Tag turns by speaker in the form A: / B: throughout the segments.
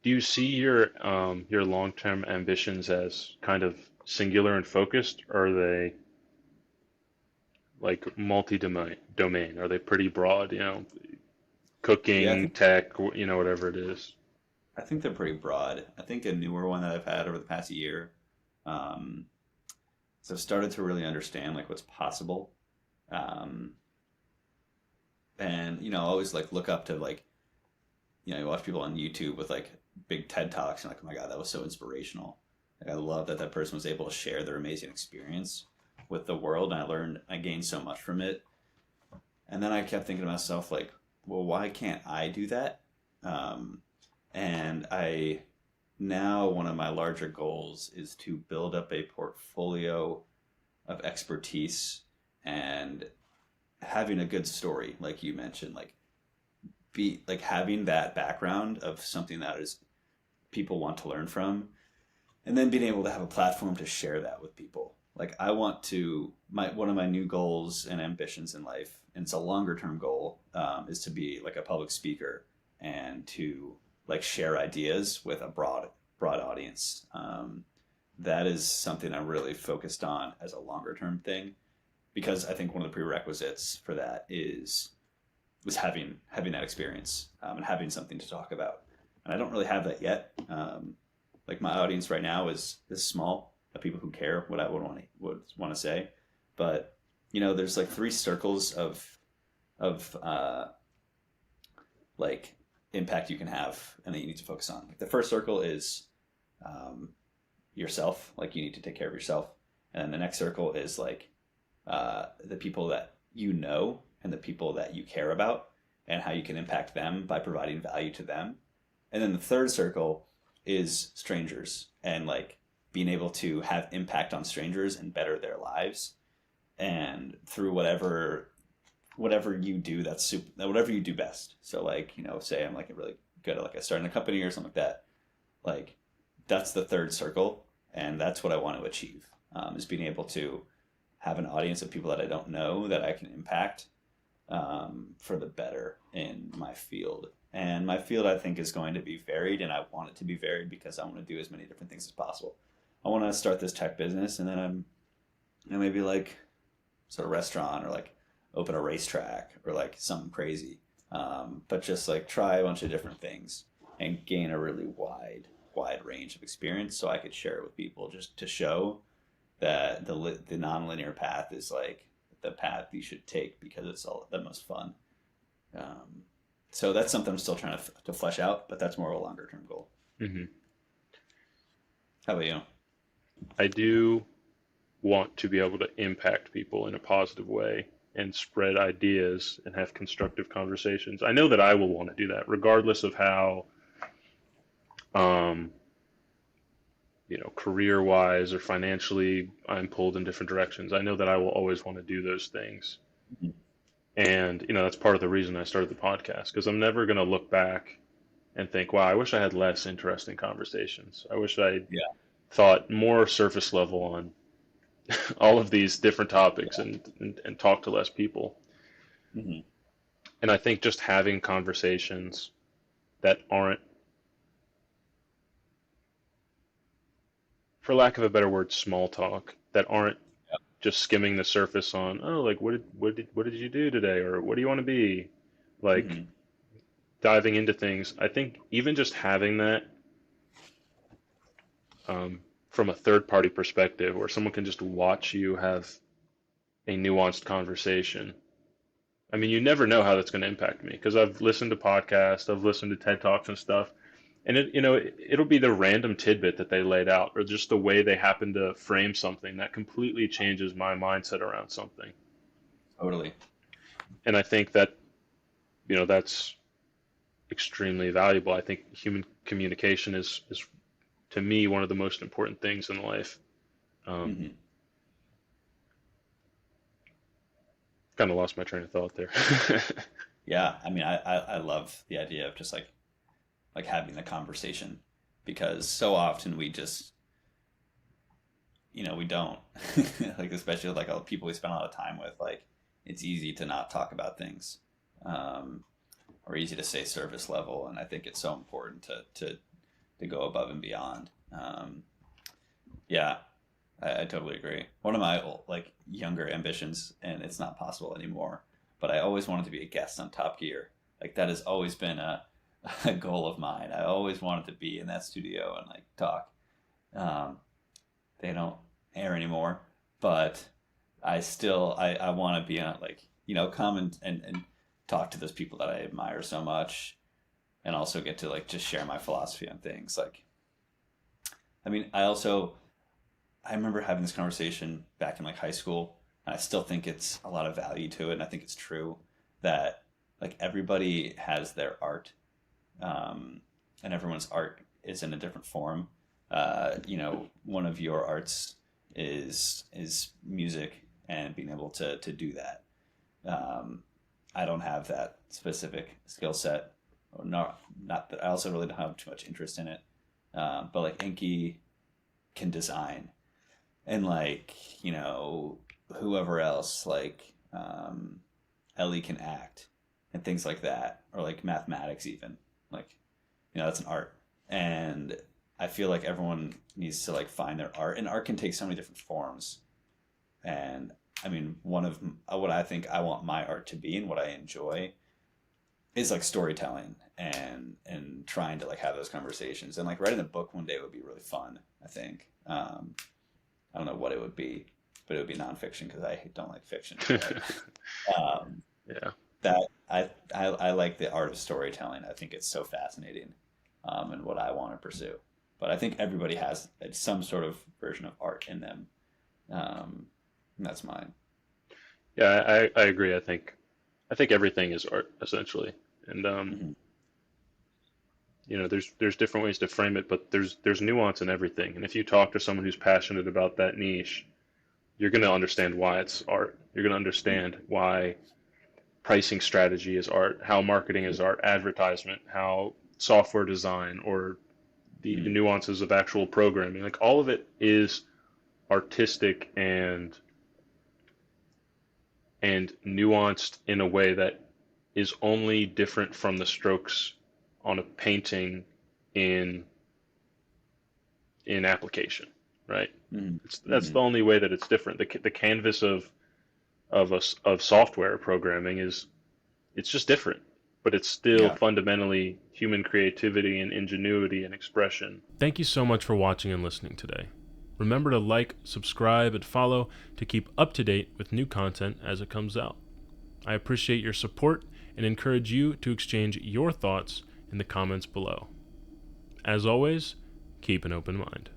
A: Do you see your long-term ambitions as kind of singular and focused, or are they like multi-domain? Are they pretty broad,
B: Yeah,
A: cooking, tech, whatever it is?
B: I think they're pretty broad. I think a newer one that I've had over the past year, um, so I've started to really understand like what's possible, um, and I always like look up to like you watch people on YouTube with like big TED talks and like, oh my God, that was so inspirational. Like, I love that that person was able to share their amazing experience with the world, and I gained so much from it. And then I kept thinking to myself like, well, why can't I do that? Um, and I now one of my larger goals is to build up a portfolio of expertise and having a good story, like you mentioned, like be like having that background of something that is people want to learn from, and then being able to have a platform to share that with people. Like I want to my one of my new goals and ambitions in life, and it's a longer term goal, is to be like a public speaker and to like share ideas with a broad audience. That is something I'm really focused on as a longer term thing, because I think one of the prerequisites for that is was having that experience, and having something to talk about. And I don't really have that yet. Like my audience right now is small of people who care what I would want to say, but there's like three circles of like impact you can have and that you need to focus on. Like the first circle is um, yourself, like you need to take care of yourself, and then the next circle is like the people that you know and the people that you care about and how you can impact them by providing value to them. And then the third circle is strangers and like being able to have impact on strangers and better their lives, and through whatever you do that's whatever you do best. So like, say I'm like really good at like starting a company or something like that. Like that's the third circle, and that's what I want to achieve, is being able to have an audience of people that I don't know that I can impact, for the better in my field. And my field, I think, is going to be varied, and I want it to be varied because I want to do as many different things as possible. I want to start this tech business, and then maybe like sort of restaurant or like open a racetrack or like something crazy. But just like try a bunch of different things and gain a really wide range of experience so I could share it with people, just to show that the nonlinear path is like the path you should take because it's all the most fun. Um, so that's something I'm still trying to flesh out, but that's more of a longer term goal.
A: Hmm.
B: How about you?
A: I do want to be able to impact people in a positive way and spread ideas and have constructive conversations. I know that I will want to do that regardless of how, um, career wise or financially I'm pulled in different directions. I know that I will always want to do those things.
B: Mhm.
A: And, that's part of the reason I started the podcast because I'm never going to look back and think, wow, I wish I had less interesting conversations. I wish I
B: Yeah,
A: thought more surface level on all of these different topics
B: yeah,
A: and talk to less people.
B: hmm
A: And I think just having conversations that aren't, for lack of a better word, small talk, that aren't just skimming the surface on, oh, like what did you do today, or what do you want to be, like
B: hmm
A: diving into things. I think even just having that, from a third party perspective, where someone can just watch you have a nuanced conversation. I mean, you never know how that's going to impact me because I've listened to podcasts, I've listened to TED Talks and stuff, and it'll be the random tidbit that they laid out, or just the way they happen to frame something that completely changes my mindset around something.
B: totally.
A: And I think that that's extremely valuable. I think human communication is to me one of the most important things in life. Um,
B: hmm
A: Kind of lost my train of thought there.
B: Yeah, I mean, I love the idea of just like having the conversation, because so often we just we don't like, especially with like all the people we spend a lot of time with, like it's easy to not talk about things, um, or easy to say surface level, and I think it's so important to to go above and beyond. Yeah, I totally agree. One of my like younger ambitions, and it's not possible anymore, but I always wanted to be a guest on Top Gear. Like that has always been a goal of mine. I always wanted to be in that studio and like talk. Um, they don't air anymore, but I want to be on like come and talk to those people that I admire so much, and also get to like just share my philosophy on things. Like, I mean, I remember having this conversation back in like high school, and I still think it's a lot of value to it, and I think it's true that like everybody has their art, and everyone's art is in a different form. One of your arts is music and being able to do that. Um, I don't have that specific skill set, or not that I also really don't have too much interest in it. But like Enki can design, and like whoever else like Ellie can act and things like that, or like mathematics even like that's an art, and I feel like everyone needs to like find their art, and art can take so many different forms. And I mean, one of what I think I want my art to be and what I enjoy is like storytelling and trying to like have those conversations, and like writing a book one day would be really fun. I think I don't know what it would be, but it would be nonfiction because I don't like fiction. But, um,
A: Yeah.
B: that I like the art of storytelling. I think it's so fascinating, and what I want to pursue. But I think everybody has some sort of version of art in them. And that's mine.
A: Yeah, I agree. I think everything is art essentially, and
B: Hmm.
A: there's different ways to frame it, but there's nuance in everything. And if you talk to someone who's passionate about that niche, you're going to understand why it's art. You're going to understand why pricing strategy is art, how marketing is art, advertisement, how software design, or the
B: Hmm.
A: nuances of actual programming. Like all of it is artistic and nuanced in a way that is only different from the strokes on a painting in in application, right?
B: Hmm.
A: That's
B: Hmm.
A: the only way that it's different. The canvas of software programming is it's just different, but it's still
B: Yeah.
A: fundamentally human creativity and ingenuity and expression. Thank you so much for watching and listening today. Remember to like, subscribe, and follow to keep up to date with new content as it comes out. I appreciate your support and encourage you to exchange your thoughts in the comments below. As always, keep an open mind.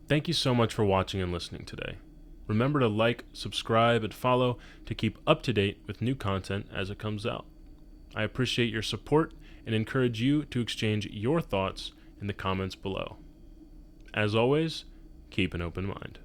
A: Thank you so much for watching and listening today. Remember to like, subscribe, and follow to keep up to date with new content as it comes out. I appreciate your support and encourage you to exchange your thoughts in the comments below. As always, keep an open mind.